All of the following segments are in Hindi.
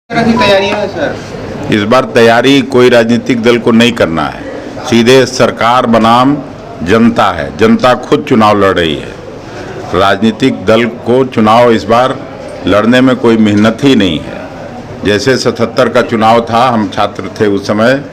की तैयारियां है सर? इस बार तैयारी कोई राजनीतिक दल को नहीं करना है, सीधे सरकार बनाम जनता है। जनता खुद चुनाव लड़ रही है। राजनीतिक दल को चुनाव इस बार लड़ने में कोई मेहनत ही नहीं है। जैसे 77 का चुनाव था, हम छात्र थे उस समय,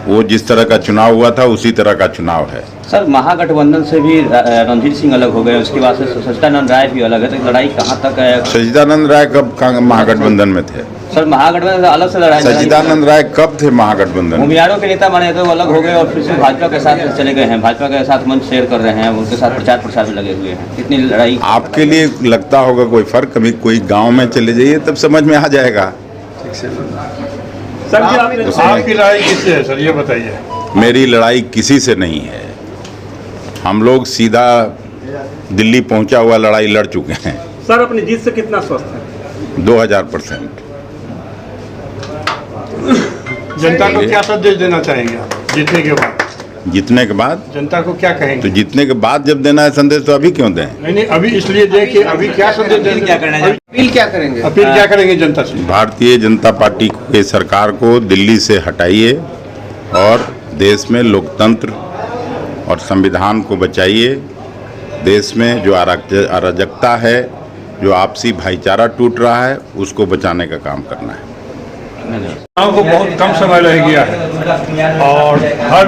वो जिस तरह का चुनाव हुआ था उसी तरह का चुनाव है। सर, महागठबंधन से भी रणजीत सिंह अलग हो गए, उसके बाद से सचिदानंद राय भी अलग है, तो लड़ाई कहाँ तक है? सचिदानंद राय कब महागठबंधन में थे? सर, महागठबंधन अलग से लड़ाई। सचिदानंद राय कब थे महागठबंधन? उम्मीदवारों के नेता माने तो अलग हो गए और फिर से भाजपा के साथ चले गए हैं, भाजपा के साथ मंच शेयर कर रहे हैं, उनके साथ प्रचार प्रसार में लगे हुए हैं। कितनी लड़ाई आपके लिए लगता होगा कोई फर्क? कभी कोई गाँव में चले जाइए तब समझ में आ जाएगा। सर, आपकी लड़ाई किससे है सर, ये बताइए। मेरी लड़ाई किसी से नहीं है। हम लोग सीधा दिल्ली पहुंचा हुआ लड़ाई लड़ चुके हैं। सर, अपनी जीत से कितना स्वस्थ है? 2000%। जनता को क्या संदेश देना चाहेंगे आप जीतने के बाद? जीतने के बाद जनता को क्या कहेंगे? तो जीतने के बाद जब देना है संदेश तो अभी क्यों दें? नहीं, अभी इसलिए दें कि अभी क्या संदेश देंगे, क्या करना है, अपील क्या करेंगे? अपील क्या करेंगे जनता से? भारतीय जनता पार्टी के सरकार को दिल्ली से हटाइए और देश में लोकतंत्र और संविधान को बचाइए। देश में जो अराजकता है, जो आपसी भाईचारा टूट रहा है, उसको बचाने का काम करना है। चुनाव को बहुत कम समय रह गया है और हर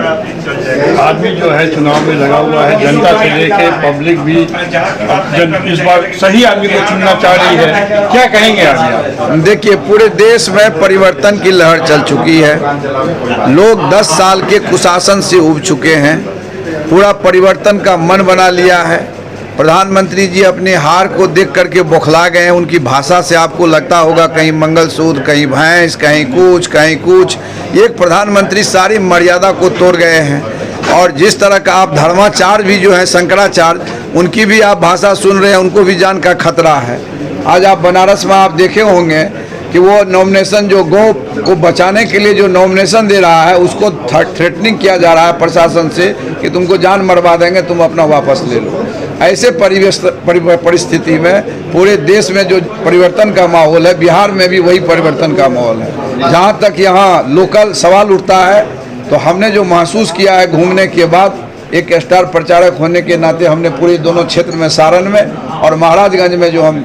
आदमी जो है चुनाव में लगा हुआ है। जनता से लेके पब्लिक भी इस बार सही आदमी को चुनना चाह रही है। क्या कहेंगे आप? देखिए, पूरे देश में परिवर्तन की लहर चल चुकी है। लोग 10 साल के कुशासन से उब चुके हैं, पूरा परिवर्तन का मन बना लिया है। प्रधानमंत्री जी अपनी हार को देख करके बौखला गए हैं। उनकी भाषा से आपको लगता होगा कहीं मंगलसूत्र, कहीं भैंस, कहीं कुछ। एक प्रधानमंत्री सारी मर्यादा को तोड़ गए हैं। और जिस तरह का आप धर्माचार्य भी जो है, शंकराचार्य, उनकी भी आप भाषा सुन रहे हैं, उनको भी जान का खतरा है। आज आप बनारस में आप देखे होंगे कि वो नॉमिनेशन जो गौ को बचाने के लिए जो नॉमिनेशन दे रहा है, उसको थ्रेटनिंग किया जा रहा है प्रशासन से कि तुमको जान मरवा देंगे, तुम अपना वापस ले लो। ऐसे परिस्थिति में पूरे देश में जो परिवर्तन का माहौल है, बिहार में भी वही परिवर्तन का माहौल है। जहाँ तक यहाँ लोकल सवाल उठता है, तो हमने जो महसूस किया है घूमने के बाद, एक स्टार प्रचारक होने के नाते हमने पूरे दोनों क्षेत्र में, सारण में और महाराजगंज में जो हम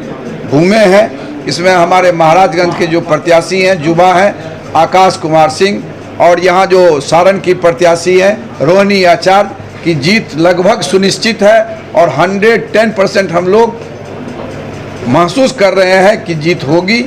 घूमे हैं, इसमें हमारे महाराजगंज के जो प्रत्याशी हैं, युवा हैं, आकाश कुमार सिंह, और यहाँ जो सारण की प्रत्याशी हैं रोहिणी आचार्य की जीत लगभग सुनिश्चित है। और 110% हम लोग महसूस कर रहे हैं कि जीत होगी।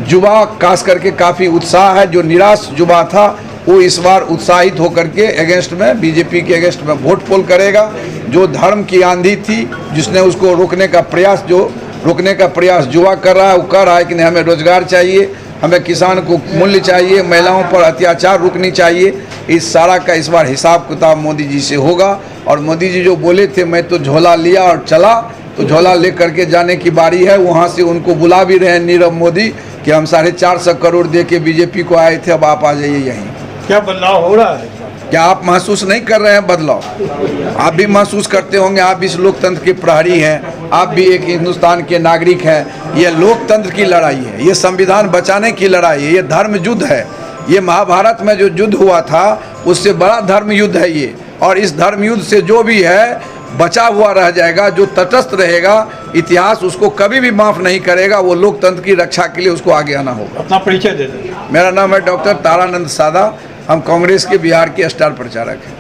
युवा खास करके काफ़ी उत्साह है। जो निराश युवा था वो इस बार उत्साहित होकर के अगेंस्ट में, बीजेपी के अगेंस्ट में वोट पोल करेगा। जो धर्म की आंधी थी, जिसने उसको रोकने का प्रयास युवा कर रहा है, वो कर रहा है कि नहीं, हमें रोजगार चाहिए, हमें किसान को मूल्य चाहिए, महिलाओं पर अत्याचार रुकनी चाहिए। इस सारा का इस बार हिसाब किताब मोदी जी से होगा। और मोदी जी जो बोले थे, मैं तो झोला लिया और चला, तो झोला ले करके जाने की बारी है। वहाँ से उनको बुला भी रहे हैं नीरव मोदी कि हम 450 करोड़ दे के बीजेपी को आए थे, अब आप आ जाइए यहीं। क्या बदलाव हो रहा है? क्या आप महसूस नहीं कर रहे हैं बदलाव? आप भी महसूस करते होंगे। आप भी इस लोकतंत्र के प्रहरी हैं, आप भी एक हिंदुस्तान के नागरिक हैं। ये लोकतंत्र की लड़ाई है, ये संविधान बचाने की लड़ाई है, ये धर्म युद्ध है। ये महाभारत में जो युद्ध हुआ था, उससे बड़ा धर्म युद्ध है ये। और इस धर्म युद्ध से जो भी है बचा हुआ रह जाएगा, जो तटस्थ रहेगा, इतिहास उसको कभी भी माफ़ नहीं करेगा। वो लोकतंत्र की रक्षा के लिए उसको आगे आना होगा। अपना परिचय दे दें। मेरा नाम है डॉक्टर तारानंद सादा। हम कांग्रेस के बिहार के स्टार प्रचारक हैं।